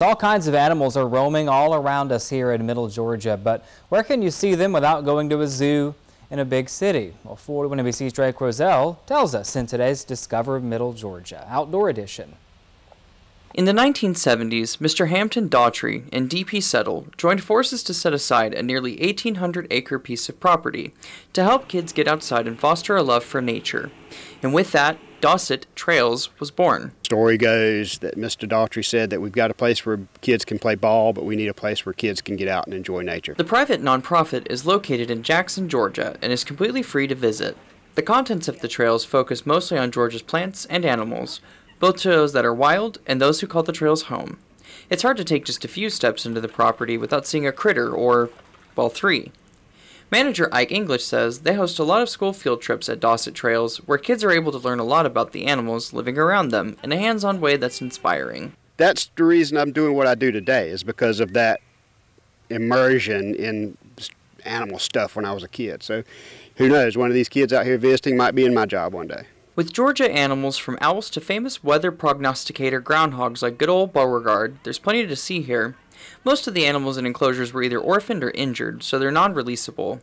All kinds of animals are roaming all around us here in Middle Georgia, but where can you see them without going to a zoo in a big city? Well, 41 NBC's Drake Roselle tells us in today's Discover Middle Georgia Outdoor Edition. In the 1970s, Mr. Hampton Daughtry and D.P. joined forces to set aside a nearly 1,800-acre piece of property to help kids get outside and foster a love for nature. And with that, Dauset Trails was born. Story goes that Mr. Daughtry said that we've got a place where kids can play ball, but we need a place where kids can get out and enjoy nature. The private nonprofit is located in Jackson, Georgia, and is completely free to visit. The contents of the trails focus mostly on Georgia's plants and animals, both those that are wild and those who call the trails home. It's hard to take just a few steps into the property without seeing a critter or, well, three. Manager Ike English says they host a lot of school field trips at Dauset Trails where kids are able to learn a lot about the animals living around them in a hands-on way that's inspiring. That's the reason I'm doing what I do today, is because of that immersion in animal stuff when I was a kid. So who knows, one of these kids out here visiting might be in my job one day. With Georgia animals from owls to famous weather prognosticator groundhogs like good old Beauregard, there's plenty to see here. Most of the animals in enclosures were either orphaned or injured, so they're non-releasable.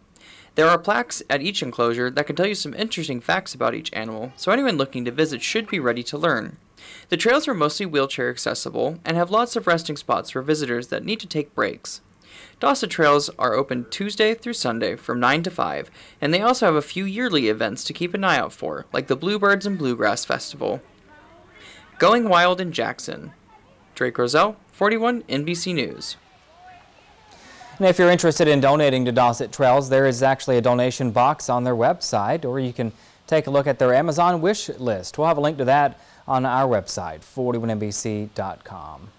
There are plaques at each enclosure that can tell you some interesting facts about each animal, so anyone looking to visit should be ready to learn. The trails are mostly wheelchair accessible and have lots of resting spots for visitors that need to take breaks. Dauset Trails are open Tuesday through Sunday from 9 to 5, and they also have a few yearly events to keep an eye out for, like the Bluebirds and Bluegrass Festival. Going wild in Jackson. Drake Roselle, 41 NBC News. And if you're interested in donating to Dauset Trails, there is actually a donation box on their website, or you can take a look at their Amazon wish list. We'll have a link to that on our website, 41NBC.com.